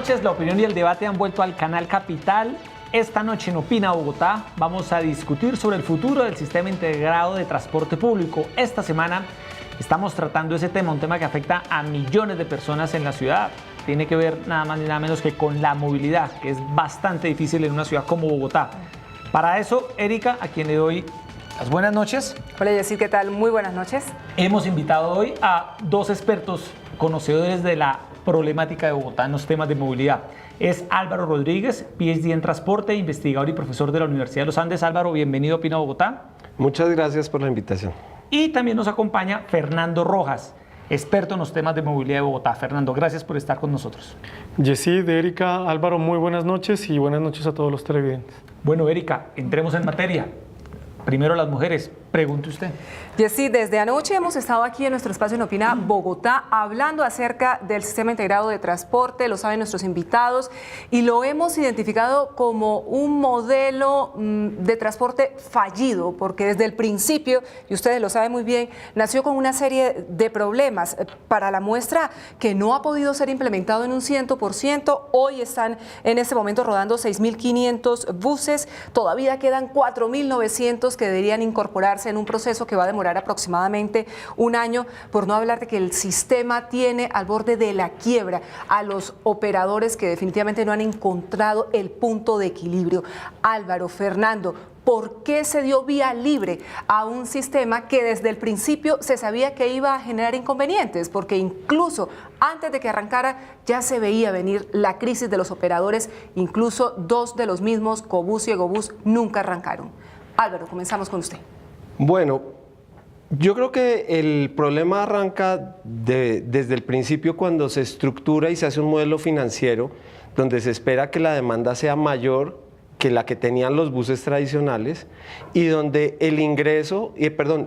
noches, la opinión y el debate han vuelto al canal Capital. Esta noche en Opina Bogotá vamos a discutir sobre el futuro del sistema integrado de transporte público. Esta semana estamos tratando ese tema, un tema que afecta a millones de personas en la ciudad. Tiene que ver nada más ni nada menos que con la movilidad, que es bastante difícil en una ciudad como Bogotá. Para eso, Erika, a quien le doy las buenas noches. Hola, Jessy, ¿qué tal? Muy buenas noches. Hemos invitado hoy a dos expertos conocedores de la problemática de Bogotá en los temas de movilidad. Es Álvaro Rodríguez, PhD en transporte, investigador y profesor de la Universidad de los Andes. Álvaro, bienvenido a Opina Bogotá. Muchas gracias por la invitación. Y también nos acompaña Fernando Rojas, experto en los temas de movilidad de Bogotá. Fernando, gracias por estar con nosotros. Jessy, de Erika, Álvaro, muy buenas noches y buenas noches a todos los televidentes. Bueno, Erika, entremos en materia. Primero las mujeres, pregunte usted. Jessy, desde anoche hemos estado aquí en nuestro espacio en Opina Bogotá hablando acerca del sistema integrado de transporte, lo saben nuestros invitados, y lo hemos identificado como un modelo de transporte fallido, porque desde el principio, y ustedes lo saben muy bien, nació con una serie de problemas. Para la muestra que no ha podido ser implementado en un 100%, hoy están en este momento rodando 6.500 buses, todavía quedan 4.900 que deberían incorporarse en un proceso que va a demorar aproximadamente un año, por no hablar de que el sistema tiene al borde de la quiebra a los operadores que definitivamente no han encontrado el punto de equilibrio. Álvaro, Fernando, ¿por qué se dio vía libre a un sistema que desde el principio se sabía que iba a generar inconvenientes? Porque incluso antes de que arrancara ya se veía venir la crisis de los operadores, incluso dos de los mismos, Cobus y Egobús, nunca arrancaron. Álvaro, comenzamos con usted. Bueno, yo creo que el problema arranca desde el principio cuando se estructura y se hace un modelo financiero donde se espera que la demanda sea mayor que la que tenían los buses tradicionales y donde el ingreso,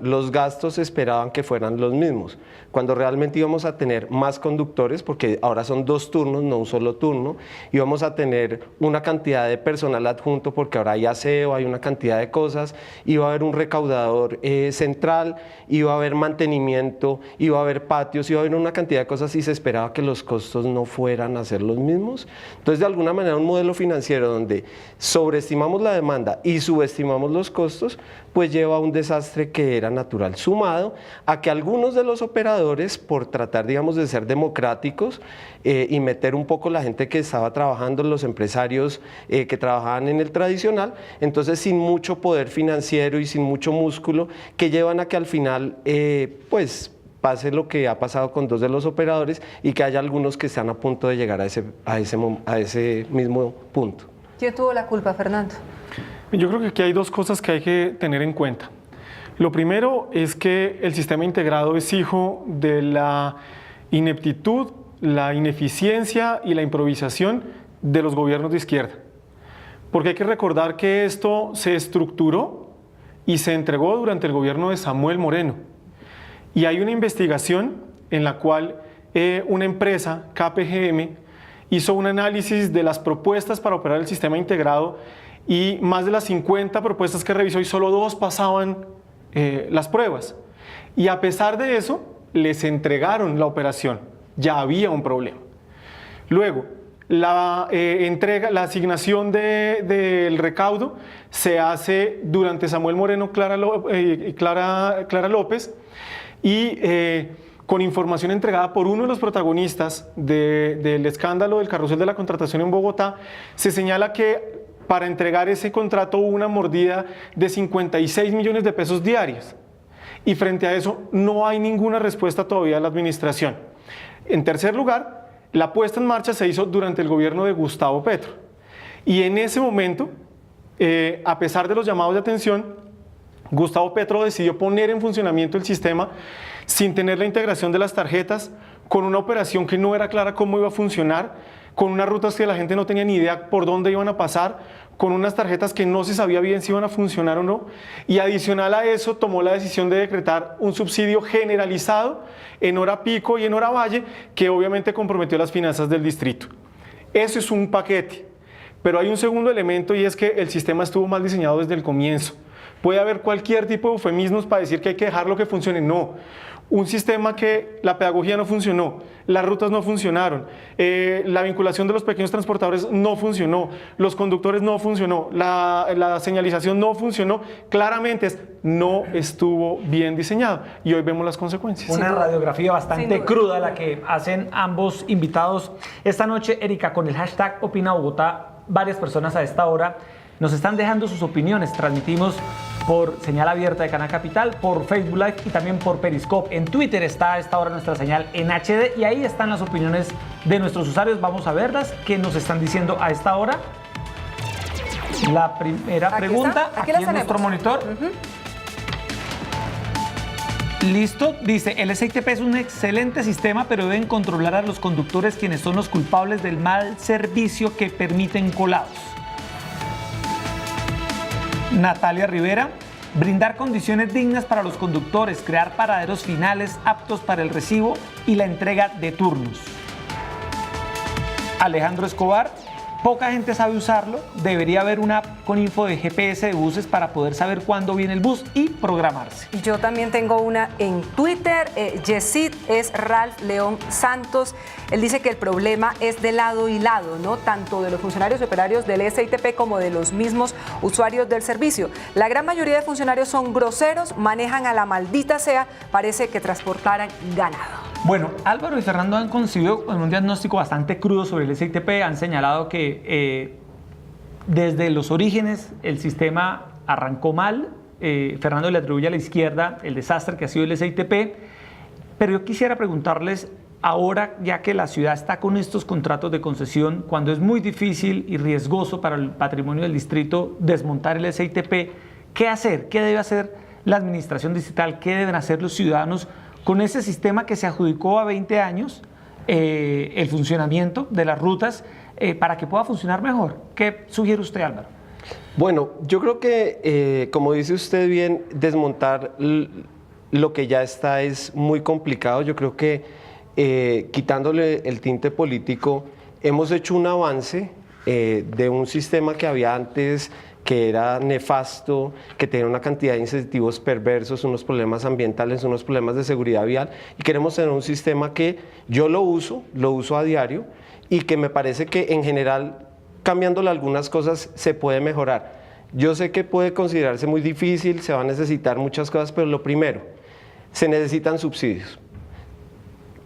los gastos esperaban que fueran los mismos, cuando realmente íbamos a tener más conductores, porque ahora son 2 turnos, no un solo turno, íbamos a tener una cantidad de personal adjunto porque ahora hay aseo, hay una cantidad de cosas, iba a haber un recaudador central, iba a haber mantenimiento, iba a haber patios, iba a haber una cantidad de cosas y se esperaba que los costos no fueran a ser los mismos. Entonces, de alguna manera, un modelo financiero donde sobreestimamos la demanda y subestimamos los costos, pues lleva a un desastre que era natural, sumado a que algunos de los operadores, por tratar, digamos, de ser democráticos y meter un poco la gente que estaba trabajando, los empresarios que trabajaban en el tradicional, entonces sin mucho poder financiero y sin mucho músculo, que llevan a que al final, pues, pase lo que ha pasado con 2 de los operadores y que haya algunos que están a punto de llegar a ese mismo punto. ¿Quién tuvo la culpa, Fernando? Yo creo que aquí hay 2 cosas que hay que tener en cuenta. Lo primero es que el sistema integrado es hijo de la ineptitud, la ineficiencia y la improvisación de los gobiernos de izquierda. Porque hay que recordar que esto se estructuró y se entregó durante el gobierno de Samuel Moreno. Y hay una investigación en la cual una empresa, KPGM, hizo un análisis de las propuestas para operar el sistema integrado y más de las 50 propuestas que revisó y solo 2 pasaban las pruebas. Y a pesar de eso, les entregaron la operación. Ya había un problema. Luego, la asignación del recaudo se hace durante Samuel Moreno Clara López y con información entregada por uno de los protagonistas del escándalo del carrusel de la contratación en Bogotá, se señala que para entregar ese contrato hubo una mordida de 56 millones de pesos diarios. Y frente a eso no hay ninguna respuesta todavía de la administración. En tercer lugar, la puesta en marcha se hizo durante el gobierno de Gustavo Petro. Y en ese momento, a pesar de los llamados de atención, Gustavo Petro decidió poner en funcionamiento el sistema sin tener la integración de las tarjetas, con una operación que no era clara cómo iba a funcionar, con unas rutas que la gente no tenía ni idea por dónde iban a pasar, con unas tarjetas que no se sabía bien si iban a funcionar o no, y adicional a eso tomó la decisión de decretar un subsidio generalizado en hora pico y en hora valle, que obviamente comprometió las finanzas del distrito. Eso es un paquete, pero hay un segundo elemento y es que el sistema estuvo mal diseñado desde el comienzo. Puede haber cualquier tipo de eufemismos para decir que hay que dejarlo que funcione. No. Un sistema que la pedagogía no funcionó, las rutas no funcionaron, la vinculación de los pequeños transportadores no funcionó, los conductores no funcionó, la señalización no funcionó, claramente no estuvo bien diseñado y hoy vemos las consecuencias. Una radiografía bastante cruda la que hacen ambos invitados esta noche. Erika, con el hashtag Opina Bogotá, varias personas a esta hora nos están dejando sus opiniones. Transmitimos por señal abierta de Canal Capital, por Facebook Live y también por Periscope. En Twitter está a esta hora nuestra señal en HD y ahí están las opiniones de nuestros usuarios. Vamos a verlas. ¿Qué nos están diciendo a esta hora? La primera pregunta, aquí en nuestro monitor. Listo, dice, el SITP es un excelente sistema, pero deben controlar a los conductores, quienes son los culpables del mal servicio que permiten colados. Natalia Rivera, brindar condiciones dignas para los conductores, crear paraderos finales aptos para el recibo y la entrega de turnos. Alejandro Escobar, poca gente sabe usarlo, debería haber una app con info de GPS de buses para poder saber cuándo viene el bus y programarse. Yo también tengo una en Twitter, Yesid es Ralph León Santos, él dice que el problema es de lado y lado, ¿no? Tanto de los funcionarios y operarios del SITP como de los mismos usuarios del servicio. La gran mayoría de funcionarios son groseros, manejan a la maldita sea, parece que transportaran ganado. Bueno, Álvaro y Fernando han concebido un diagnóstico bastante crudo sobre el SITP, han señalado que desde los orígenes el sistema arrancó mal. Fernando le atribuye a la izquierda el desastre que ha sido el SITP, pero yo quisiera preguntarles ahora, ya que la ciudad está con estos contratos de concesión, cuando es muy difícil y riesgoso para el patrimonio del distrito desmontar el SITP, ¿qué hacer? ¿Qué debe hacer la administración distrital? ¿Qué deben hacer los ciudadanos con ese sistema que se adjudicó a 20 años, el funcionamiento de las rutas, para que pueda funcionar mejor? ¿Qué sugiere usted, Álvaro? Bueno, yo creo que, como dice usted bien, desmontar lo que ya está es muy complicado. Yo creo que quitándole el tinte político, hemos hecho un avance de un sistema que había antes, que era nefasto, que tenía una cantidad de incentivos perversos, unos problemas ambientales, unos problemas de seguridad vial, y queremos tener un sistema que yo lo uso a diario, y que me parece que en general, cambiándole algunas cosas, se puede mejorar. Yo sé que puede considerarse muy difícil, se va a necesitar muchas cosas, pero lo primero, se necesitan subsidios.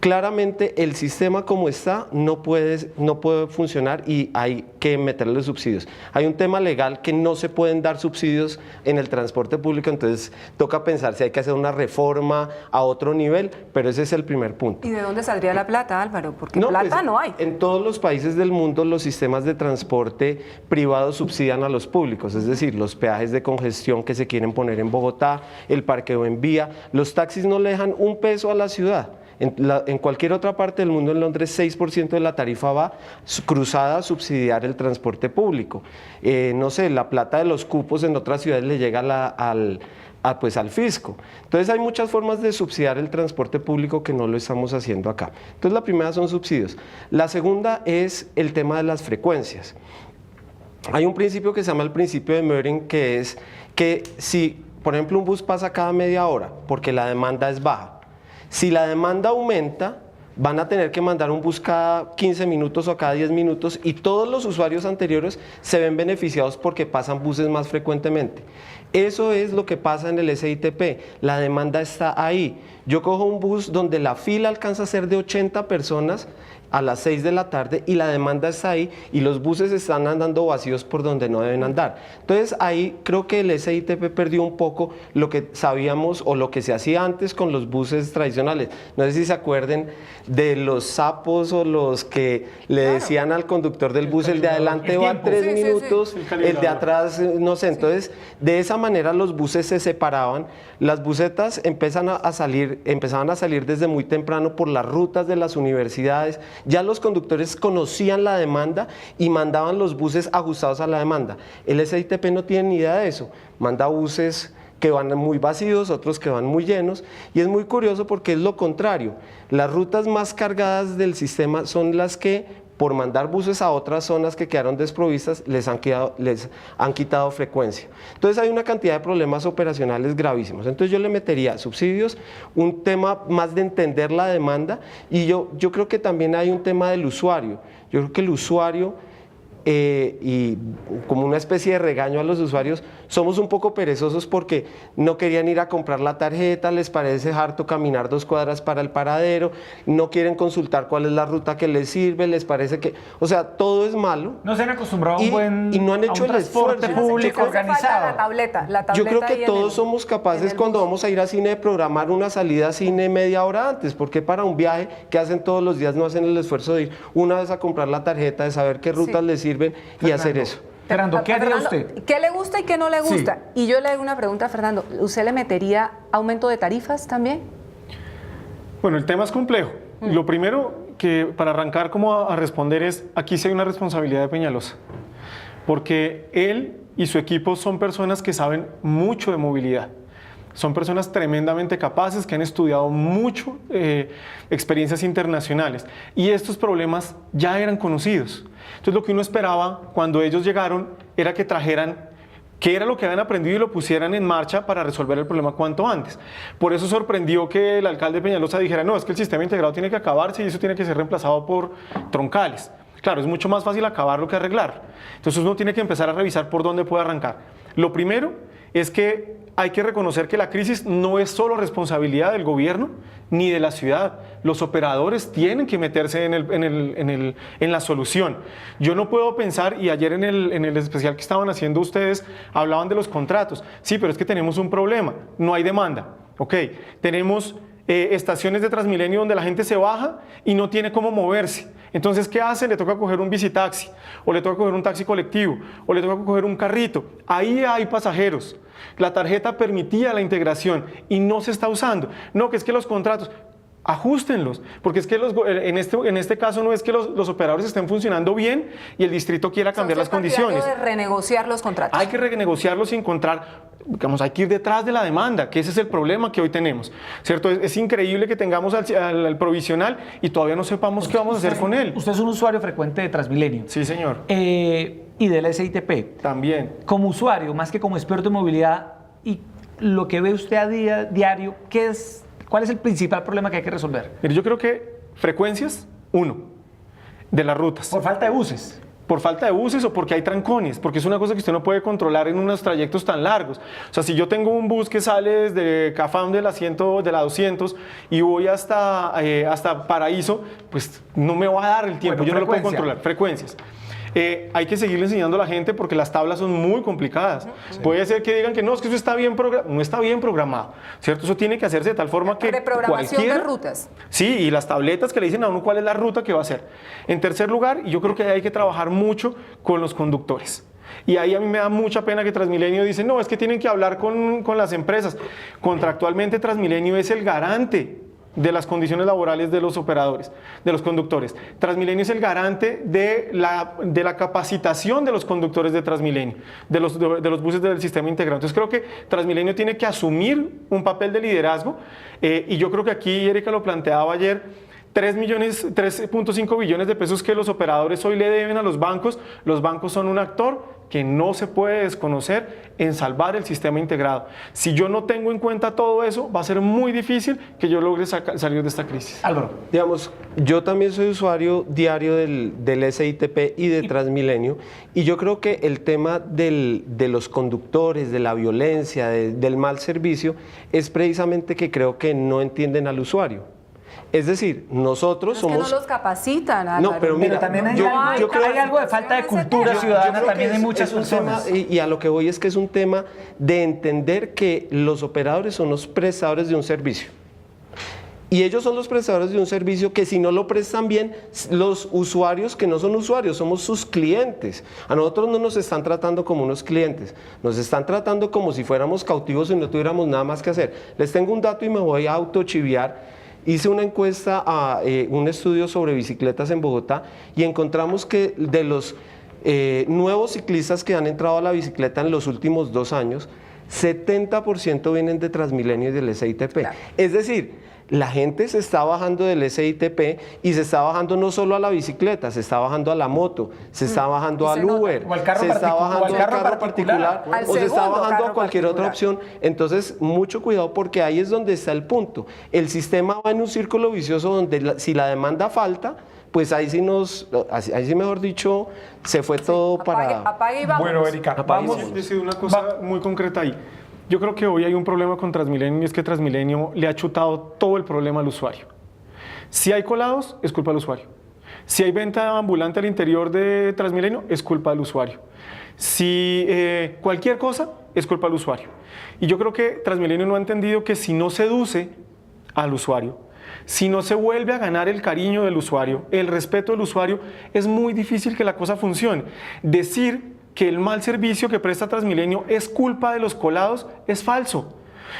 Claramente el sistema como está no puede funcionar y hay que meterle subsidios. Hay un tema legal que no se pueden dar subsidios en el transporte público, entonces toca pensar si hay que hacer una reforma a otro nivel, pero ese es el primer punto. ¿Y de dónde saldría la plata, Álvaro? Porque plata no hay. En todos los países del mundo los sistemas de transporte privados subsidian a los públicos, es decir, los peajes de congestión que se quieren poner en Bogotá, el parqueo en vía, los taxis no le dejan un peso a la ciudad. En cualquier otra parte del mundo, en Londres, 6% de la tarifa va cruzada a subsidiar el transporte público. No sé, la plata de los cupos en otras ciudades le llega al fisco. Entonces hay muchas formas de subsidiar el transporte público que no lo estamos haciendo acá. Entonces la primera son subsidios. La segunda es el tema de las frecuencias. Hay un principio que se llama el principio de Mering, que es que si, por ejemplo, un bus pasa cada media hora porque la demanda es baja, si la demanda aumenta, van a tener que mandar un bus cada 15 minutos o cada 10 minutos y todos los usuarios anteriores se ven beneficiados porque pasan buses más frecuentemente. Eso es lo que pasa en el SITP, la demanda está ahí. Yo cojo un bus donde la fila alcanza a ser de 80 personas a las 6 de la tarde y la demanda está ahí y los buses están andando vacíos por donde no deben andar. Entonces ahí creo que el SITP perdió un poco lo que sabíamos o lo que se hacía antes con los buses tradicionales. No sé si se acuerden de los sapos o los que le decían al conductor del bus, el de adelante va 3 minutos, el de atrás no sé. Entonces de esa manera los buses se separaban, las busetas empezaban a salir desde muy temprano por las rutas de las universidades. Ya los conductores conocían la demanda y mandaban los buses ajustados a la demanda. El SITP no tiene ni idea de eso, manda buses que van muy vacíos, otros que van muy llenos, y es muy curioso porque es lo contrario. Las rutas más cargadas del sistema son las que por mandar buses a otras zonas que quedaron desprovistas, les han quitado frecuencia. Entonces hay una cantidad de problemas operacionales gravísimos. Entonces yo le metería subsidios, un tema más de entender la demanda, y yo creo que también hay un tema del usuario. Yo creo que el usuario, y como una especie de regaño a los usuarios, somos un poco perezosos porque no querían ir a comprar la tarjeta, les parece harto caminar 2 cuadras para el paradero, no quieren consultar cuál es la ruta que les sirve, les parece que, o sea, todo es malo. No se han acostumbrado a y no han hecho el transporte esfuerzo público organizado. La tableta Yo creo que ahí todos somos capaces cuando vamos a ir a cine de programar una salida a cine media hora antes, porque para un viaje que hacen todos los días no hacen el esfuerzo de ir una vez a comprar la tarjeta, de saber qué rutas les sirven y hacer eso. Fernando, ¿qué haría usted? ¿Qué le gusta y qué no le gusta? Y yo le hago una pregunta a Fernando. ¿Usted le metería aumento de tarifas también? Bueno, el tema es complejo. Lo primero que para arrancar como a responder es, aquí sí hay una responsabilidad de Peñalosa, porque él y su equipo son personas que saben mucho de movilidad. Son personas tremendamente capaces que han estudiado mucho experiencias internacionales y estos problemas ya eran conocidos. Entonces lo que uno esperaba cuando ellos llegaron era que trajeran qué era lo que habían aprendido y lo pusieran en marcha para resolver el problema cuanto antes. Por eso sorprendió que el alcalde Peñalosa dijera, no, es que el sistema integrado tiene que acabarse y eso tiene que ser reemplazado por troncales. Claro, es mucho más fácil acabarlo que arreglarlo. Entonces uno tiene que empezar a revisar por dónde puede arrancar. Lo primero es que hay que reconocer que la crisis no es solo responsabilidad del gobierno ni de la ciudad. Los operadores tienen que meterse en la solución. Yo no puedo pensar, y ayer en el especial que estaban haciendo ustedes, hablaban de los contratos. Sí, pero es que tenemos un problema, no hay demanda. Ok, tenemos estaciones de Transmilenio donde la gente se baja y no tiene cómo moverse. Entonces, ¿qué hace? Le toca coger un bicitaxi, o le toca coger un taxi colectivo, o le toca coger un carrito. Ahí hay pasajeros. La tarjeta permitía la integración y no se está usando. No, que es que los contratos, ajústenlos, porque es que en este caso no es que los operadores estén funcionando bien y el distrito quiera cambiar las condiciones. De renegociar los contratos. Hay que renegociarlos y encontrar, digamos, hay que ir detrás de la demanda, que ese es el problema que hoy tenemos, ¿cierto? Es increíble que tengamos al provisional y todavía no sepamos qué vamos a hacer con él. Usted es un usuario frecuente de Transmilenio. Sí, señor. Y del SITP. También. Como usuario, más que como experto en movilidad, y lo que ve usted a diario, ¿cuál es el principal problema que hay que resolver? Mire, yo creo que frecuencias, de las rutas. Por falta de buses. Por falta de buses o porque hay trancones, porque es una cosa que usted no puede controlar en unos trayectos tan largos. O sea, si yo tengo un bus que sale desde Cafam de la 200 y voy hasta Paraíso, pues no me va a dar el tiempo, Bueno, yo no lo puedo controlar. Frecuencias. Hay que seguirle enseñando a la gente porque las tablas son muy complicadas. Sí. Puede ser que digan que no, es que eso está bien programado. No está bien programado, ¿cierto? Eso tiene que hacerse de tal forma que reprogramación de rutas. Sí, y las tabletas que le dicen a uno cuál es la ruta que va a hacer. En tercer lugar, y yo creo que hay que trabajar mucho con los conductores. Y ahí a mí me da mucha pena que Transmilenio dice, no, es que tienen que hablar con las empresas. Contractualmente Transmilenio es el garante de las condiciones laborales de los operadores, de los conductores. Transmilenio es el garante de la capacitación de los conductores de Transmilenio, de los buses del sistema integrado. Entonces creo que Transmilenio tiene que asumir un papel de liderazgo y yo creo que aquí Erika lo planteaba ayer, 3.5 billones de pesos que los operadores hoy le deben a los bancos son un actor que no se puede desconocer en salvar el sistema integrado. Si yo no tengo en cuenta todo eso, va a ser muy difícil que yo logre salir de esta crisis. Álvaro. Digamos, yo también soy usuario diario del SITP y de Transmilenio, y yo creo que el tema de los conductores, de la violencia, del mal servicio, es precisamente que creo que no entienden al usuario. Es decir, nosotros somos... que no los capacitan, Álvaro. No, pero mira, también hay algo de falta de cultura ciudadana también en muchas personas. Y a lo que voy es que es un tema de entender que los operadores son los prestadores de un servicio. Y ellos son los prestadores de un servicio que si no lo prestan bien, los usuarios que no son usuarios, somos sus clientes. A nosotros no nos están tratando como unos clientes, nos están tratando como si fuéramos cautivos y no tuviéramos nada más que hacer. Les tengo un dato y me voy a autochiviar. Hice una encuesta, un estudio sobre bicicletas en Bogotá y encontramos que de los nuevos ciclistas que han entrado a la bicicleta en los últimos 2 años, 70% vienen de Transmilenio y del SITP. Claro. Es decir, la gente se está bajando del SITP y se está bajando no solo a la bicicleta, se está bajando a la moto, se está bajando al Uber, o al carro se está bajando al carro particular, o se está bajando a cualquier otra opción. Entonces, mucho cuidado porque ahí es donde está el punto. El sistema va en un círculo vicioso donde si la demanda falta, pues ahí sí mejor dicho, se fue todo para... Apague y vamos. Bueno, Erika, vamos a decir una cosa muy concreta ahí. Yo creo que hoy hay un problema con Transmilenio y es que Transmilenio le ha chutado todo el problema al usuario. Si hay colados, es culpa del usuario. Si hay venta ambulante al interior de Transmilenio, es culpa del usuario. Si cualquier cosa, es culpa del usuario. Y yo creo que Transmilenio no ha entendido que si no seduce al usuario, si no se vuelve a ganar el cariño del usuario, el respeto del usuario, es muy difícil que la cosa funcione. Decir que el mal servicio que presta Transmilenio es culpa de los colados es falso.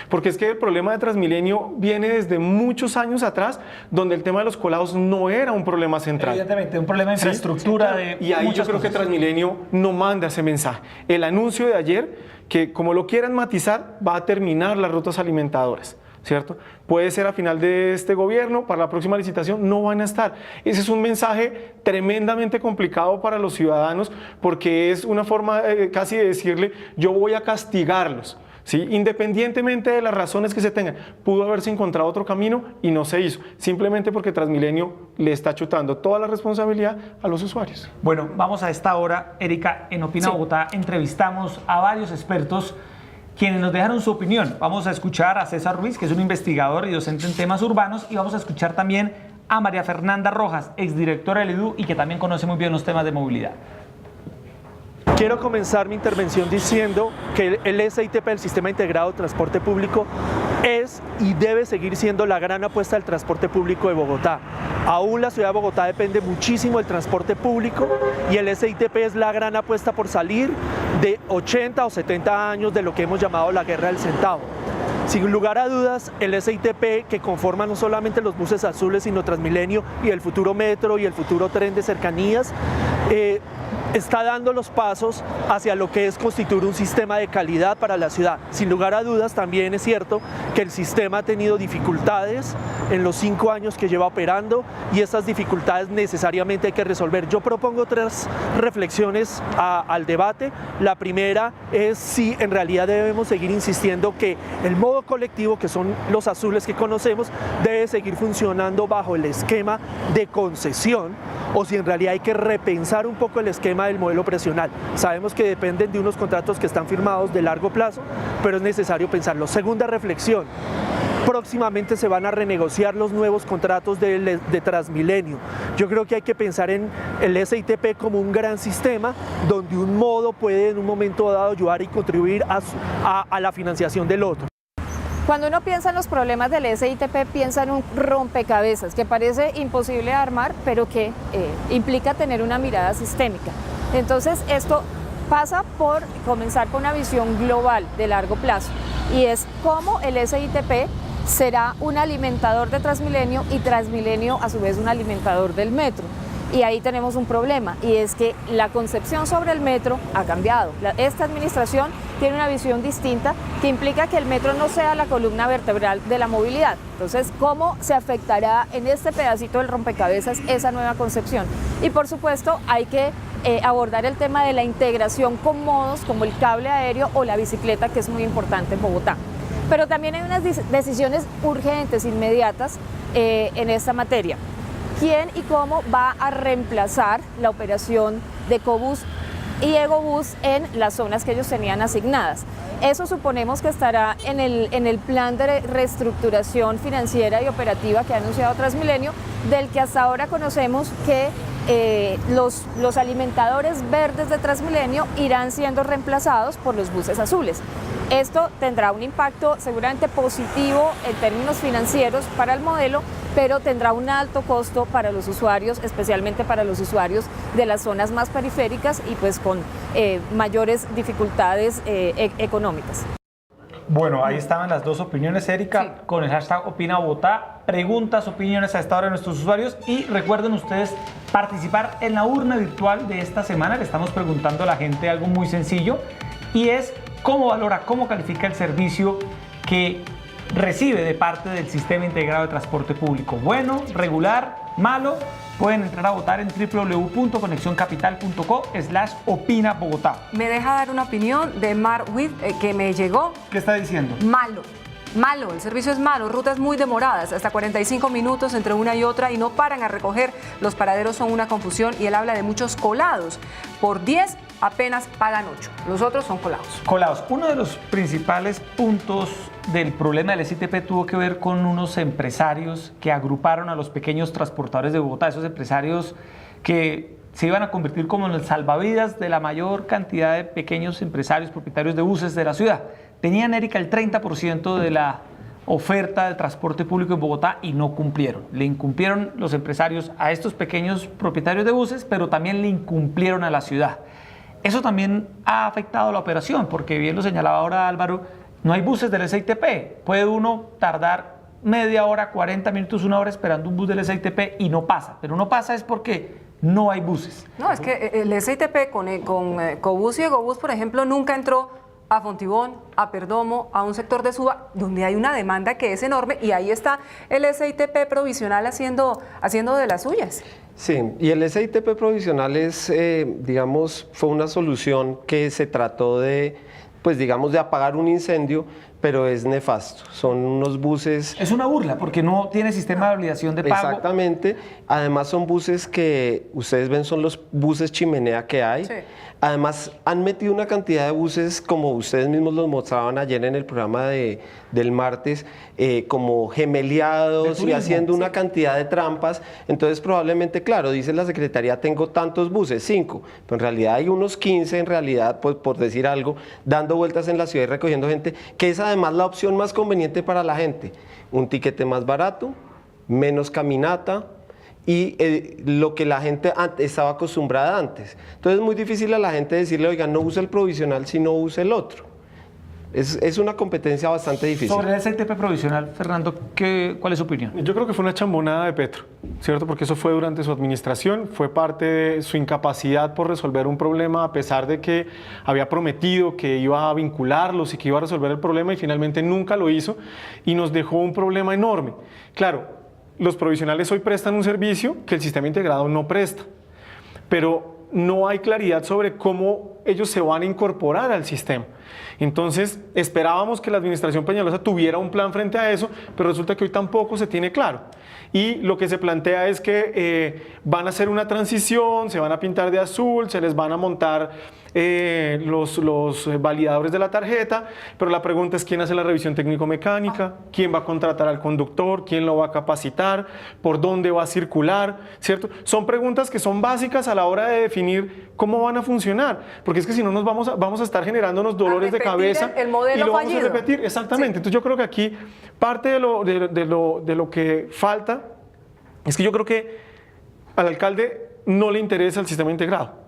Porque es que el problema de Transmilenio viene desde muchos años atrás, donde el tema de los colados no era un problema central. Evidentemente, un problema de infraestructura. ¿Sí? Y ahí yo creo que Transmilenio no manda ese mensaje. El anuncio de ayer, que como lo quieran matizar, va a terminar las rutas alimentadoras, ¿cierto? Puede ser a final de este gobierno, para la próxima licitación no van a estar. Ese es un mensaje tremendamente complicado para los ciudadanos porque es una forma casi de decirle yo voy a castigarlos, ¿sí? Independientemente de las razones que se tengan. Pudo haberse encontrado otro camino y no se hizo, simplemente porque Transmilenio le está chutando toda la responsabilidad a los usuarios. Bueno, vamos a esta hora, Erika, en Opina Bogotá entrevistamos a varios expertos quienes nos dejaron su opinión. Vamos a escuchar a César Ruiz, que es un investigador y docente en temas urbanos, y vamos a escuchar también a María Fernanda Rojas, exdirectora del EDU y que también conoce muy bien los temas de movilidad. Quiero comenzar mi intervención diciendo que el SITP, el Sistema Integrado de Transporte Público, es y debe seguir siendo la gran apuesta del transporte público de Bogotá. Aún la ciudad de Bogotá depende muchísimo del transporte público y el SITP es la gran apuesta por salir de 80 o 70 años de lo que hemos llamado la guerra del centavo. Sin lugar a dudas, el SITP, que conforma no solamente los buses azules, sino Transmilenio y el futuro metro y el futuro tren de cercanías, está dando los pasos hacia lo que es constituir un sistema de calidad para la ciudad. Sin lugar a dudas, también es cierto que el sistema ha tenido dificultades en los 5 años que lleva operando y esas dificultades necesariamente hay que resolver. Yo propongo 3 reflexiones al debate. La primera es si en realidad debemos seguir insistiendo que el modo colectivo, que son los azules que conocemos, debe seguir funcionando bajo el esquema de concesión o si en realidad hay que repensar un poco el esquema del modelo presional. Sabemos que dependen de unos contratos que están firmados de largo plazo, pero es necesario pensarlo. Segunda reflexión. Próximamente se van a renegociar los nuevos contratos de Transmilenio. Yo creo que hay que pensar en el SITP como un gran sistema donde un modo puede en un momento dado ayudar y contribuir a la financiación del otro. Cuando uno piensa en los problemas del SITP, piensa en un rompecabezas que parece imposible de armar, pero que implica tener una mirada sistémica. Entonces, esto pasa por comenzar con una visión global de largo plazo, y es cómo el SITP será un alimentador de Transmilenio y Transmilenio a su vez un alimentador del metro. Y ahí tenemos un problema, y es que la concepción sobre el metro ha cambiado. Esta administración tiene una visión distinta que implica que el metro no sea la columna vertebral de la movilidad. Entonces, ¿cómo se afectará en este pedacito del rompecabezas esa nueva concepción? Y por supuesto, hay que abordar el tema de la integración con modos como el cable aéreo o la bicicleta, que es muy importante en Bogotá. Pero también hay unas decisiones urgentes, inmediatas en esta materia. ¿Quién y cómo va a reemplazar la operación de Ecobús y Egobús en las zonas que ellos tenían asignadas? Eso suponemos que estará en el plan de reestructuración financiera y operativa que ha anunciado Transmilenio, del que hasta ahora conocemos que los alimentadores verdes de Transmilenio irán siendo reemplazados por los buses azules. Esto tendrá un impacto seguramente positivo en términos financieros para el modelo, pero tendrá un alto costo para los usuarios, especialmente para los usuarios de las zonas más periféricas y pues con mayores dificultades económicas. Bueno, ahí estaban las dos opiniones, Erika, sí, con el hashtag Opina Bogotá. Preguntas, opiniones a esta hora de nuestros usuarios y recuerden ustedes participar en la urna virtual de esta semana. Le estamos preguntando a la gente algo muy sencillo y es cómo valora, cómo califica el servicio que recibe de parte del Sistema Integrado de Transporte Público. Bueno, regular, malo. Pueden entrar a votar en www.conexioncapital.co/opina Bogotá. Me deja dar una opinión de Mar Witt que me llegó. ¿Qué está diciendo? Malo. Malo, el servicio es malo, rutas muy demoradas, hasta 45 minutos entre una y otra y no paran a recoger. Los paraderos son una confusión y él habla de muchos colados. Por 10 apenas pagan 8, los otros son colados. Colados. Uno de los principales puntos del problema del SITP tuvo que ver con unos empresarios que agruparon a los pequeños transportadores de Bogotá, esos empresarios que se iban a convertir como en el salvavidas de la mayor cantidad de pequeños empresarios propietarios de buses de la ciudad. Tenían, Erika, el 30% de la oferta de transporte público en Bogotá y no cumplieron. Le incumplieron los empresarios a estos pequeños propietarios de buses, pero también le incumplieron a la ciudad. Eso también ha afectado la operación, porque bien lo señalaba ahora Álvaro, no hay buses del SITP. Puede uno tardar media hora, 40 minutos, una hora esperando un bus del SITP y no pasa. Pero no pasa es porque no hay buses. No, es que el SITP con Cobus y Egobús, por ejemplo, nunca entró a Fontibón, a Perdomo, a un sector de Suba, donde hay una demanda que es enorme y ahí está el SITP provisional haciendo de las suyas. Sí, y el SITP provisional es, digamos, fue una solución que se trató de, pues digamos, de apagar un incendio, pero es nefasto. Son unos buses... Es una burla porque no tiene sistema de validación de pago. Exactamente. Además son buses que ustedes ven, son los buses chimenea que hay. Sí. Además han metido una cantidad de buses, como ustedes mismos los mostraban ayer en el programa del martes, como gemeleados y haciendo una cantidad de trampas. Entonces probablemente, claro, dice la Secretaría, tengo tantos buses, 5, pero en realidad hay unos 15 en realidad, pues, por decir algo, dando vueltas en la ciudad y recogiendo gente, que es además la opción más conveniente para la gente. Un tiquete más barato, menos caminata, y lo que la gente estaba acostumbrada antes. Entonces es muy difícil a la gente decirle, oiga, no use el provisional si no use el otro. Es una competencia bastante difícil. Sobre el SITP provisional, Fernando, ¿cuál es su opinión? Yo creo que fue una chambonada de Petro, ¿cierto? Porque eso fue durante su administración, fue parte de su incapacidad por resolver un problema, a pesar de que había prometido que iba a vincularlos y que iba a resolver el problema y finalmente nunca lo hizo y nos dejó un problema enorme. Claro, los provisionales hoy prestan un servicio que el sistema integrado no presta, pero no hay claridad sobre cómo ellos se van a incorporar al sistema. Entonces, esperábamos que la administración Peñalosa tuviera un plan frente a eso, pero resulta que hoy tampoco se tiene claro. Y lo que se plantea es que van a hacer una transición, se van a pintar de azul, se les van a montar los validadores de la tarjeta, pero la pregunta es quién hace la revisión técnico-mecánica, quién va a contratar al conductor, quién lo va a capacitar, por dónde va a circular, ¿cierto? Son preguntas que son básicas a la hora de definir cómo van a funcionar, porque es que si no nos vamos a estar generándonos dolores de cabeza el modelo y lo fallido. vamos a repetir, exactamente. Sí. Entonces yo creo que aquí parte de lo que falta es que yo creo que al alcalde no le interesa el sistema integrado.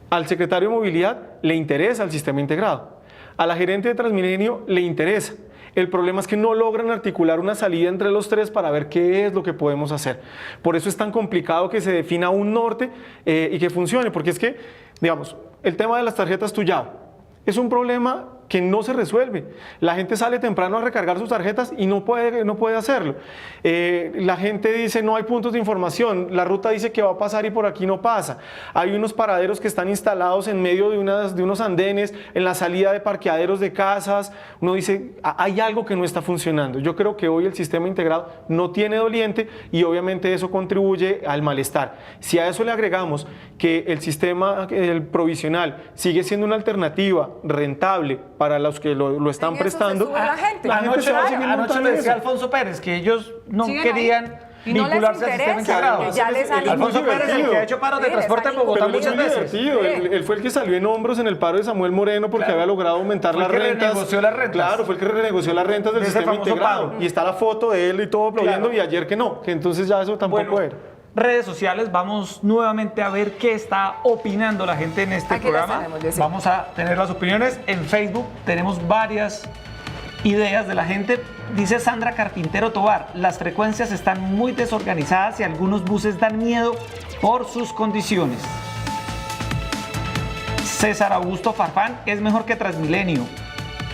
Al secretario de Movilidad le interesa el sistema integrado. A la gerente de Transmilenio le interesa. El problema es que no logran articular una salida entre los tres para ver qué es lo que podemos hacer. Por eso es tan complicado que se defina un norte y que funcione, porque es que, digamos, el tema de las tarjetas Tuyao es un problema que no se resuelve. La gente sale temprano a recargar sus tarjetas y no puede hacerlo. La gente dice no hay puntos de información, la ruta dice que va a pasar y por aquí no pasa. Hay unos paraderos que están instalados en medio de unos andenes, en la salida de parqueaderos de casas. Uno dice, hay algo que no está funcionando. Yo creo que hoy el sistema integrado no tiene doliente y obviamente eso contribuye al malestar. Si a eso le agregamos que el sistema provisional sigue siendo una alternativa rentable para los que lo están prestando. Anoche le decía Alfonso Pérez que ellos no querían vincularse al sistema integrado. Alfonso Pérez, el que ha hecho paros de transporte en Bogotá muchas veces. Él fue el que salió en hombros en el paro de Samuel Moreno porque había logrado aumentar las rentas. Renegoció las rentas. Claro, fue el que renegoció las rentas del sistema integrado. Y está la foto de él y todo aplaudiendo y ayer que no, que entonces ya eso tampoco era. Redes sociales, vamos nuevamente a ver qué está opinando la gente en este programa. Vamos a tener las opiniones. En Facebook tenemos varias ideas de la gente. Dice Sandra Carpintero Tobar, las frecuencias están muy desorganizadas y algunos buses dan miedo por sus condiciones. César Augusto Farfán, es mejor que Transmilenio.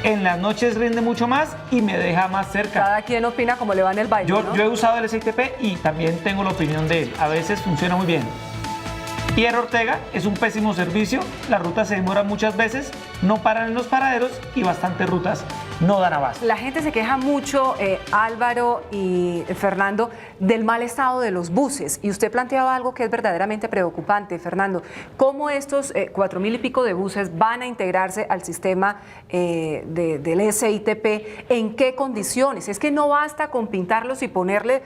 en las noches rinde mucho más y me deja más cerca. Cada quien opina cómo le va en el baile, Yo, ¿no? yo he usado el SITP y también tengo la opinión de él. A veces funciona muy bien. Pierre Ortega es un pésimo servicio, las rutas se demoran muchas veces, no paran en los paraderos y bastantes rutas no dan abasto. La gente se queja mucho, Álvaro y Fernando, del mal estado de los buses. Y usted planteaba algo que es verdaderamente preocupante, Fernando. ¿Cómo estos 4.000 y pico de buses van a integrarse al sistema del SITP? ¿En qué condiciones? Es que no basta con pintarlos y ponerle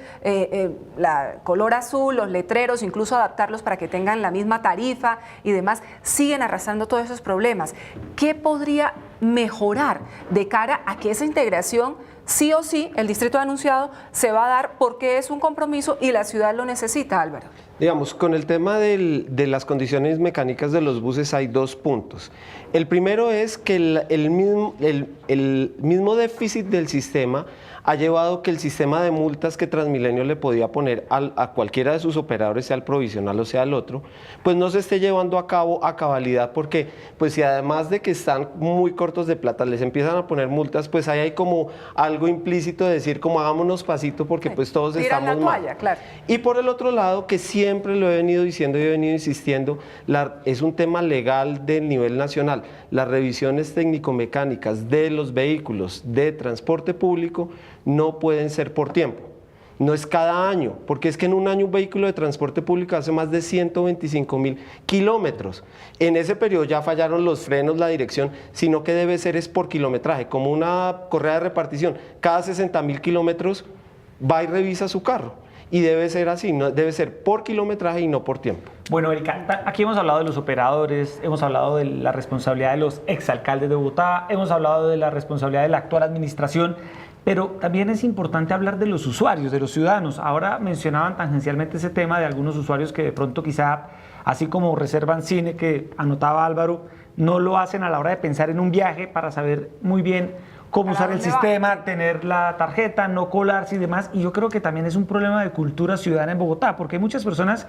la color azul, los letreros, incluso adaptarlos para que tengan la misma tarifa y demás. Siguen arrastrando todos esos problemas. ¿Qué podría mejorar de cara a que esa integración, sí o sí, el distrito ha anunciado, se va a dar porque es un compromiso y la ciudad lo necesita, Álvaro? Digamos, con el tema de las condiciones mecánicas de los buses hay dos puntos. El primero es que el mismo déficit del sistema ha llevado que el sistema de multas que Transmilenio le podía poner a cualquiera de sus operadores, sea el provisional o sea el otro, pues no se esté llevando a cabo a cabalidad, porque pues si además de que están muy cortos de plata les empiezan a poner multas, pues ahí hay como algo implícito de decir como hagámonos pasito porque pues todos Tiran estamos la toalla, mal. claro. Y por el otro lado, que siempre lo he venido diciendo y he venido insistiendo, es un tema legal del nivel nacional. Las revisiones técnico-mecánicas de los vehículos de transporte público no pueden ser por tiempo. No es cada año, porque es que en un año un vehículo de transporte público hace más de 125.000 kilómetros. En ese periodo ya fallaron los frenos, la dirección, sino que debe ser es por kilometraje, como una correa de repartición. Cada 60.000 kilómetros va y revisa su carro. Y debe ser así, no, debe ser por kilometraje y no por tiempo. Bueno, Erika, aquí hemos hablado de los operadores, hemos hablado de la responsabilidad de los exalcaldes de Bogotá, hemos hablado de la responsabilidad de la actual administración, pero también es importante hablar de los usuarios, de los ciudadanos. Ahora mencionaban tangencialmente ese tema de algunos usuarios que de pronto quizá, así como reservan cine que anotaba Álvaro, no lo hacen a la hora de pensar en un viaje para saber muy bien cómo usar el sistema, tener la tarjeta, no colarse y demás. Y yo creo que también es un problema de cultura ciudadana en Bogotá, porque hay muchas personas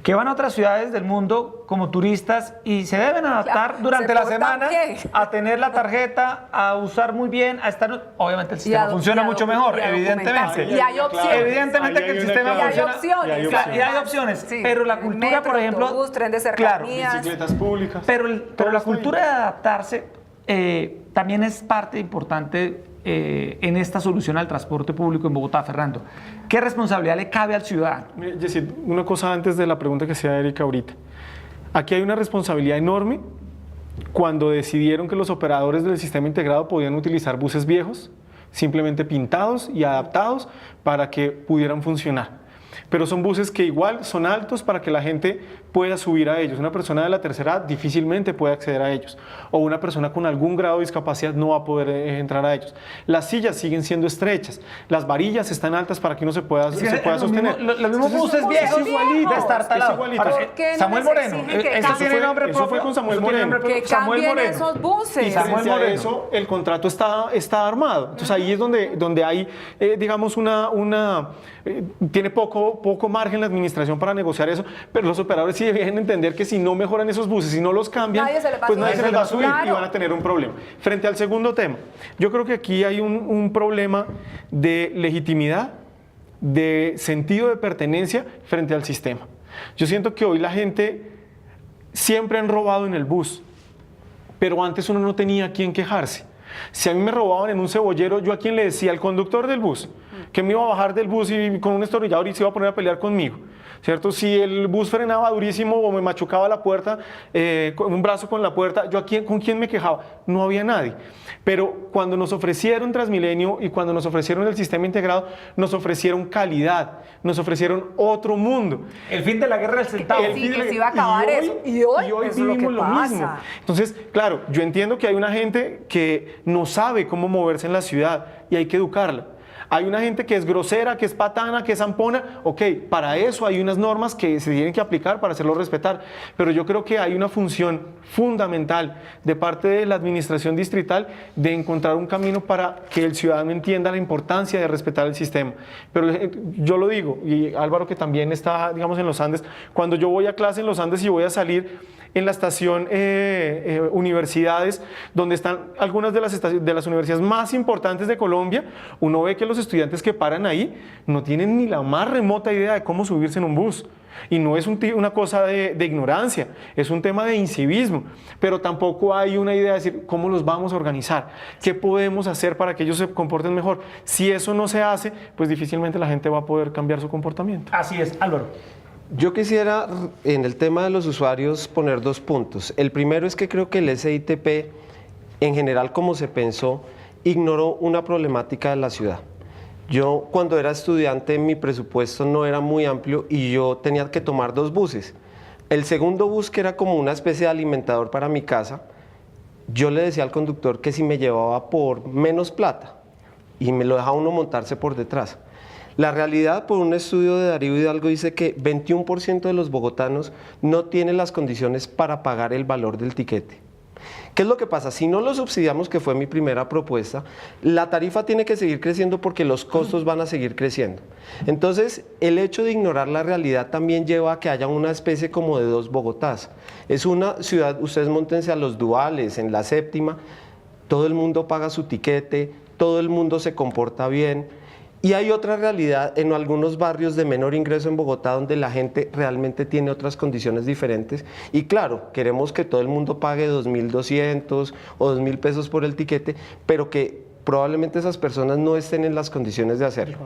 que van a otras ciudades del mundo como turistas y se deben adaptar durante la semana a tener la tarjeta, a usar muy bien, a estar... Obviamente el sistema funciona mucho mejor, evidentemente. Y hay opciones. Evidentemente que el sistema funciona. Y hay opciones. Sí. Pero la cultura, Metro, por ejemplo... autobús, tren de cercanías. Bicicletas públicas. Pero la cultura de adaptarse también es parte importante en esta solución al transporte público en Bogotá, Fernando. ¿Qué responsabilidad le cabe al ciudadano? Jessy, una cosa antes de la pregunta que hacía Erika ahorita. Aquí hay una responsabilidad enorme cuando decidieron que los operadores del sistema integrado podían utilizar buses viejos, simplemente pintados y adaptados para que pudieran funcionar. Pero son buses que igual son altos para que la gente pueda subir a ellos. Una persona de la tercera edad difícilmente puede acceder a ellos. O una persona con algún grado de discapacidad no va a poder entrar a ellos. Las sillas siguen siendo estrechas. Las varillas están altas para que uno se pueda sostener. Los mismos buses viejos de estar talados. Samuel Moreno. Eso tiene nombre propio. Eso fue con Samuel Moreno. Que cambien esos buses. Y frente a eso, el contrato está armado. Entonces ahí es donde hay, digamos, tiene poco margen la administración para negociar eso, pero los operadores sí deben entender que si no mejoran esos buses, si no los cambian, pues nadie se les va a subir y van a tener un problema. Frente al segundo tema, yo creo que aquí hay un problema de legitimidad, de sentido de pertenencia frente al sistema. Yo siento que hoy la gente siempre han robado en el bus, pero antes uno no tenía a quién quejarse. Si a mí me robaban en un cebollero, ¿yo a quién le decía? Al conductor del bus, que me iba a bajar del bus y con un destornillador y se iba a poner a pelear conmigo, ¿cierto? Si el bus frenaba durísimo o me machucaba la puerta, con un brazo con la puerta, ¿con quién me quejaba? No había nadie. Pero cuando nos ofrecieron Transmilenio y cuando nos ofrecieron el sistema integrado, nos ofrecieron calidad, nos ofrecieron otro mundo. El fin de la guerra del centavo. Sí, que se iba a acabar eso. Y hoy es lo que vivimos lo pasa. mismo. Entonces, claro, yo entiendo que hay una gente que no sabe cómo moverse en la ciudad y hay que educarla. Hay una gente que es grosera, que es patana, que es zampona. Ok, para eso hay unas normas que se tienen que aplicar para hacerlo respetar. Pero yo creo que hay una función fundamental de parte de la administración distrital de encontrar un camino para que el ciudadano entienda la importancia de respetar el sistema. Pero yo lo digo, y Álvaro que también está, digamos, en los Andes, cuando yo voy a clase en los Andes y voy a salir en la estación universidades, donde están algunas de las universidades más importantes de Colombia, uno ve que los estudiantes que paran ahí no tienen ni la más remota idea de cómo subirse en un bus. Y no es una cosa de ignorancia, es un tema de incivismo, pero tampoco hay una idea de decir cómo los vamos a organizar, qué podemos hacer para que ellos se comporten mejor. Si eso no se hace, pues difícilmente la gente va a poder cambiar su comportamiento. Así es, Álvaro. Yo quisiera, en el tema de los usuarios, poner 2 puntos. El primero es que creo que el SITP, en general como se pensó, ignoró una problemática de la ciudad. Yo cuando era estudiante mi presupuesto no era muy amplio y yo tenía que tomar 2 buses. El segundo bus, que era como una especie de alimentador para mi casa, yo le decía al conductor que si me llevaba por menos plata y me lo dejaba uno montarse por detrás. La realidad, por un estudio de Darío Hidalgo, dice que 21% de los bogotanos no tienen las condiciones para pagar el valor del tiquete. ¿Qué es lo que pasa? Si no lo subsidiamos, que fue mi primera propuesta, la tarifa tiene que seguir creciendo porque los costos van a seguir creciendo. Entonces, el hecho de ignorar la realidad también lleva a que haya una especie como de 2 Bogotás. Es una ciudad, ustedes móntense a los Duales, en la Séptima, todo el mundo paga su tiquete, todo el mundo se comporta bien. Y hay otra realidad en algunos barrios de menor ingreso en Bogotá donde la gente realmente tiene otras condiciones diferentes. Y claro, queremos que todo el mundo pague 2.200 o 2.000 pesos por el tiquete, pero que probablemente esas personas no estén en las condiciones de hacerlo.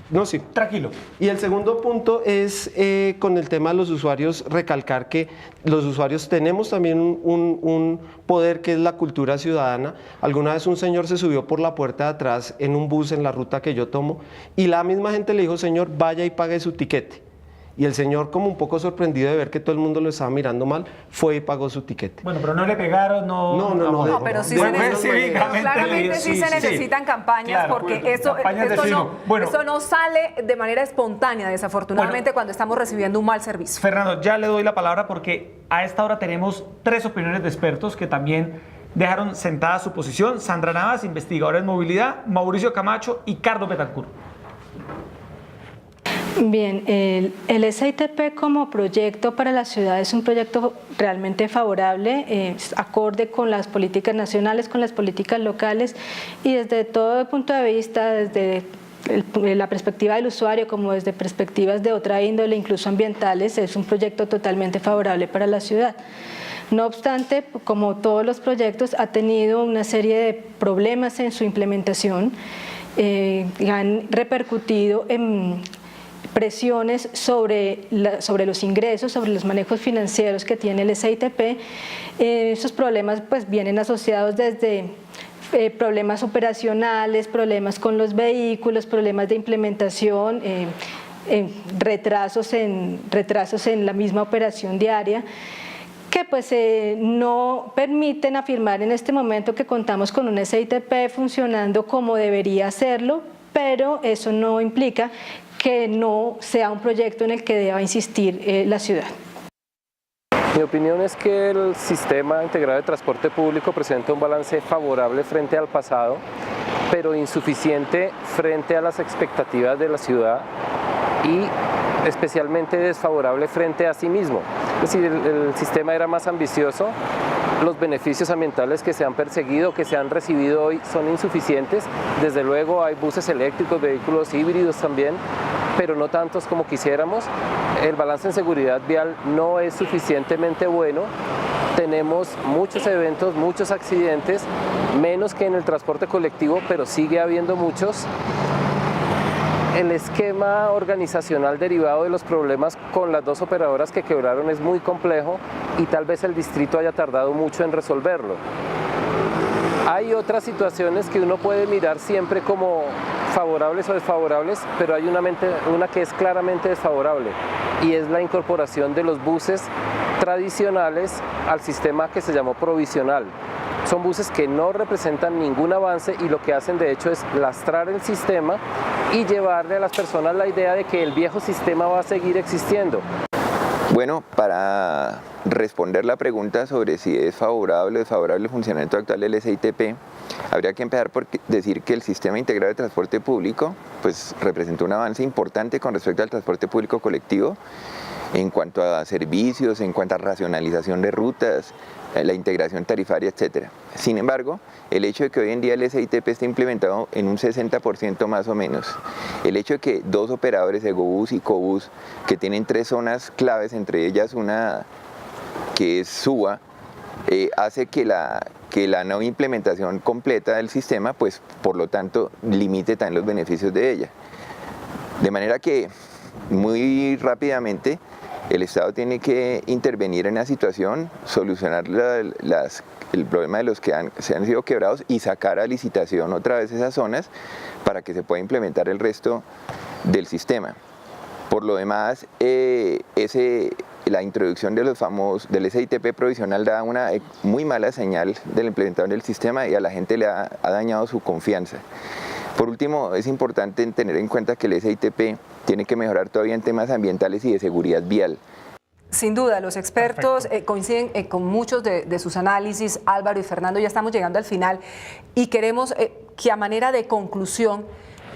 No, sí. Tranquilo. Y el segundo punto es con el tema de los usuarios, recalcar que los usuarios tenemos también un poder que es la cultura ciudadana. Alguna vez un señor se subió por la puerta de atrás en un bus en la ruta que yo tomo y la misma gente le dijo, señor, vaya y pague su tiquete. Y el señor, como un poco sorprendido de ver que todo el mundo lo estaba mirando mal, fue y pagó su tiquete. Bueno, pero no le pegaron, No, pero sí claramente sí se necesitan campañas, claro, porque esto no sale de manera espontánea, desafortunadamente, cuando estamos recibiendo un mal servicio. Fernando, ya le doy la palabra porque a esta hora tenemos 3 opiniones de expertos que también dejaron sentada su posición. Sandra Navas, investigadora en movilidad, Mauricio Camacho y Carlos Betancourt. Bien, el SITP como proyecto para la ciudad es un proyecto realmente favorable, acorde con las políticas nacionales, con las políticas locales y desde todo punto de vista, desde la perspectiva del usuario como desde perspectivas de otra índole, incluso ambientales, es un proyecto totalmente favorable para la ciudad. No obstante, como todos los proyectos, ha tenido una serie de problemas en su implementación, han repercutido en presiones sobre los ingresos, sobre los manejos financieros que tiene el SITP. Esos problemas pues vienen asociados desde problemas operacionales, problemas con los vehículos, problemas de implementación, retrasos en la misma operación diaria, que pues no permiten afirmar en este momento que contamos con un SITP funcionando como debería hacerlo, pero eso no implica que no sea un proyecto en el que deba insistir la ciudad. Mi opinión es que el sistema integrado de transporte público presenta un balance favorable frente al pasado, pero insuficiente frente a las expectativas de la ciudad y especialmente desfavorable frente a sí mismo. Es decir, el sistema era más ambicioso, los beneficios ambientales que se han perseguido, que se han recibido hoy son insuficientes. Desde luego hay buses eléctricos, vehículos híbridos también, pero no tantos como quisiéramos. El balance en seguridad vial no es suficientemente bueno. Tenemos muchos eventos, muchos accidentes, menos que en el transporte colectivo, pero sigue habiendo muchos. El esquema organizacional derivado de los problemas con las 2 operadoras que quebraron es muy complejo y tal vez el distrito haya tardado mucho en resolverlo. Hay otras situaciones que uno puede mirar siempre como favorables o desfavorables, pero hay una que es claramente desfavorable y es la incorporación de los buses tradicionales al sistema que se llamó provisional. Son buses que no representan ningún avance y lo que hacen de hecho es lastrar el sistema y llevarle a las personas la idea de que el viejo sistema va a seguir existiendo. Bueno, para responder la pregunta sobre si es favorable o desfavorable el funcionamiento actual del SITP, habría que empezar por decir que el sistema integrado de transporte público pues, representó un avance importante con respecto al transporte público colectivo en cuanto a servicios, en cuanto a racionalización de rutas, la integración tarifaria, etc. Sin embargo, el hecho de que hoy en día el SITP esté implementado en un 60% más o menos, el hecho de que dos operadores, Egobús y Cobús, que tienen 3 zonas claves, entre ellas una que es SUA, hace que la no implementación completa del sistema, pues por lo tanto, limite también los beneficios de ella. De manera que, muy rápidamente, el Estado tiene que intervenir en la situación, solucionar el problema de los que se han sido quebrados y sacar a licitación otra vez esas zonas para que se pueda implementar el resto del sistema. Por lo demás, la introducción de del SITP provisional da una muy mala señal de la implementación del sistema y a la gente le ha dañado su confianza. Por último, es importante tener en cuenta que el SITP tiene que mejorar todavía en temas ambientales y de seguridad vial. Sin duda, los expertos coinciden con muchos de sus análisis. Álvaro y Fernando, ya estamos llegando al final y queremos que a manera de conclusión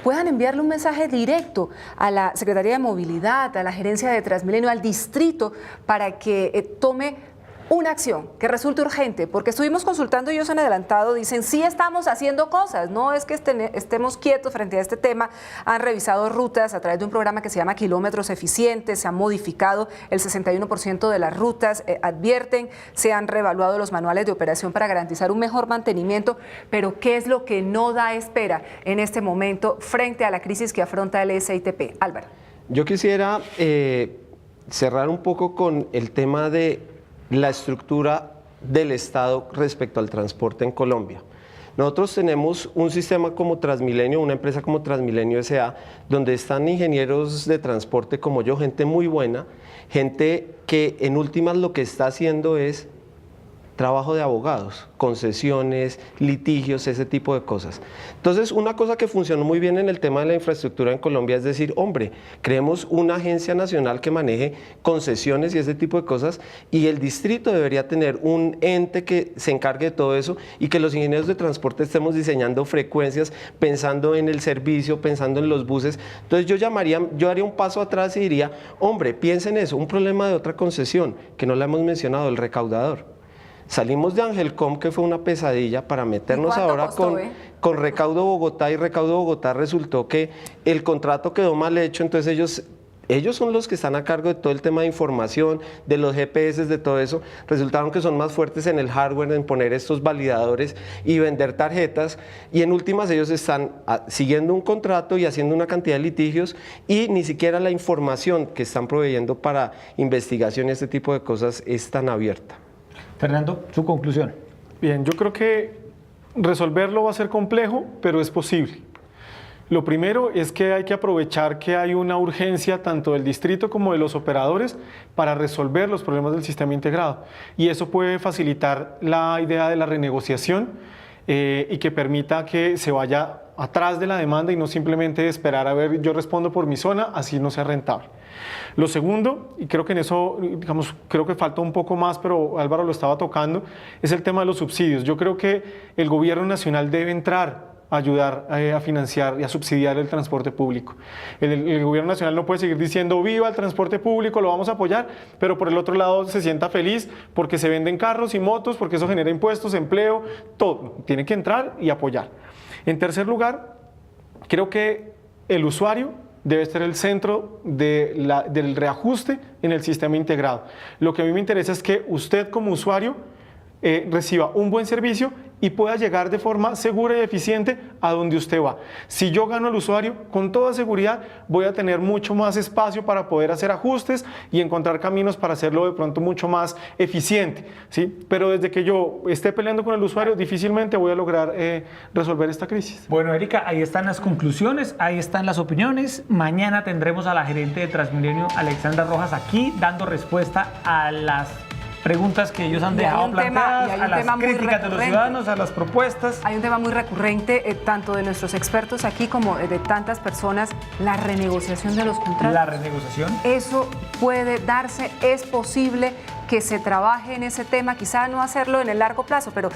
puedan enviarle un mensaje directo a la Secretaría de Movilidad, a la Gerencia de Transmilenio, al distrito, para que tome una acción que resulte urgente, porque estuvimos consultando y ellos han adelantado, dicen, sí estamos haciendo cosas, no es que estemos quietos frente a este tema, han revisado rutas a través de un programa que se llama Kilómetros Eficientes, se han modificado el 61% de las rutas, advierten, se han reevaluado los manuales de operación para garantizar un mejor mantenimiento, pero ¿qué es lo que no da espera en este momento frente a la crisis que afronta el SITP? Álvaro. Yo quisiera cerrar un poco con el tema de la estructura del Estado respecto al transporte en Colombia. Nosotros tenemos un sistema como Transmilenio, una empresa como Transmilenio S.A., donde están ingenieros de transporte como yo, gente muy buena, gente que en últimas lo que está haciendo es trabajo de abogados, concesiones, litigios, ese tipo de cosas. Entonces, una cosa que funcionó muy bien en el tema de la infraestructura en Colombia es decir, hombre, creemos una agencia nacional que maneje concesiones y ese tipo de cosas y el distrito debería tener un ente que se encargue de todo eso y que los ingenieros de transporte estemos diseñando frecuencias, pensando en el servicio, pensando en los buses. Entonces, yo haría un paso atrás y diría, hombre, piensen eso, un problema de otra concesión, que no la hemos mencionado, el recaudador. Salimos de Angelcom, que fue una pesadilla, para meternos ahora con Recaudo Bogotá, y Recaudo Bogotá resultó que el contrato quedó mal hecho, entonces ellos son los que están a cargo de todo el tema de información, de los GPS, de todo eso. Resultaron que son más fuertes en el hardware, en poner estos validadores y vender tarjetas, y en últimas ellos están siguiendo un contrato y haciendo una cantidad de litigios y ni siquiera la información que están proveyendo para investigación y este tipo de cosas es tan abierta. Fernando, su conclusión. Bien, yo creo que resolverlo va a ser complejo, pero es posible. Lo primero es que hay que aprovechar que hay una urgencia tanto del distrito como de los operadores para resolver los problemas del sistema integrado. Y eso puede facilitar la idea de la renegociación y que permita que se vaya atrás de la demanda y no simplemente esperar a ver, yo respondo por mi zona, así no sea rentable. Lo segundo, y creo que en eso, digamos, creo que falta un poco más, pero Álvaro lo estaba tocando, es el tema de los subsidios. Yo creo que el gobierno nacional debe entrar a ayudar a financiar y a subsidiar el transporte público. El gobierno nacional no puede seguir diciendo viva el transporte público, lo vamos a apoyar, pero por el otro lado se sienta feliz porque se venden carros y motos, porque eso genera impuestos, empleo, todo. Tiene que entrar y apoyar. En tercer lugar, creo que el usuario debe ser el centro del reajuste en el sistema integrado. Lo que a mí me interesa es que usted como usuario reciba un buen servicio y pueda llegar de forma segura y eficiente a donde usted va. Si yo gano al usuario, con toda seguridad voy a tener mucho más espacio para poder hacer ajustes y encontrar caminos para hacerlo de pronto mucho más eficiente, ¿sí? Pero desde que yo esté peleando con el usuario, difícilmente voy a lograr resolver esta crisis. Bueno, Erika, ahí están las conclusiones, ahí están las opiniones. Mañana tendremos a la gerente de Transmilenio, Alexandra Rojas, aquí dando respuesta a las preguntas que ellos han Y hay dejado un tema- planteadas, y hay a un las tema muy críticas de los recurrente. ciudadanos, a las propuestas. Hay un tema muy recurrente, tanto de nuestros expertos aquí como de tantas personas, la renegociación de los contratos. La renegociación. Eso puede darse, es posible que se trabaje en ese tema, quizá no hacerlo en el largo plazo, pero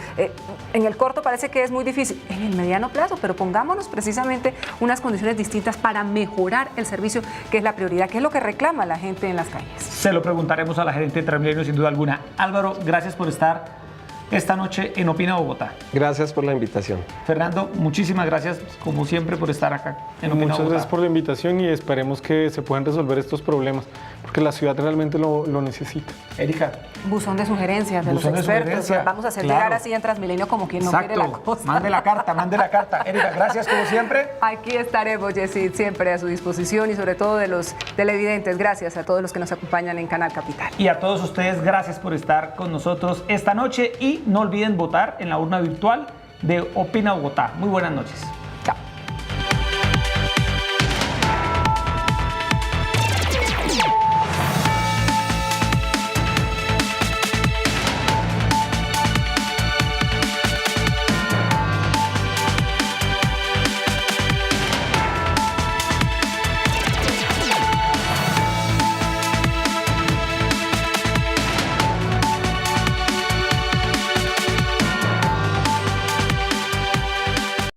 en el corto parece que es muy difícil, en el mediano plazo, pero pongámonos precisamente unas condiciones distintas para mejorar el servicio, que es la prioridad, que es lo que reclama la gente en las calles. Se lo preguntaremos a la gerente de Transmilenio sin duda alguna. Álvaro, gracias por estar esta noche en Opina Bogotá. Gracias por la invitación. Fernando, muchísimas gracias como siempre por estar acá en Opina Muchas Bogotá. gracias por la invitación y esperemos que se puedan resolver estos problemas, porque la ciudad realmente lo necesita. Erika. Buzón de sugerencias de Buzón de los expertos, sugerencias, vamos a hacer claro. llegar así en Transmilenio como quien no quiere la cosa. Mande la carta, mande la carta. Erika, gracias como siempre. Aquí estaremos, Yesid, siempre a su disposición y sobre todo de los televidentes. Gracias a todos los que nos acompañan en Canal Capital. Y a todos ustedes, gracias por estar con nosotros esta noche y no olviden votar en la urna virtual de Opina Bogotá. Muy buenas noches.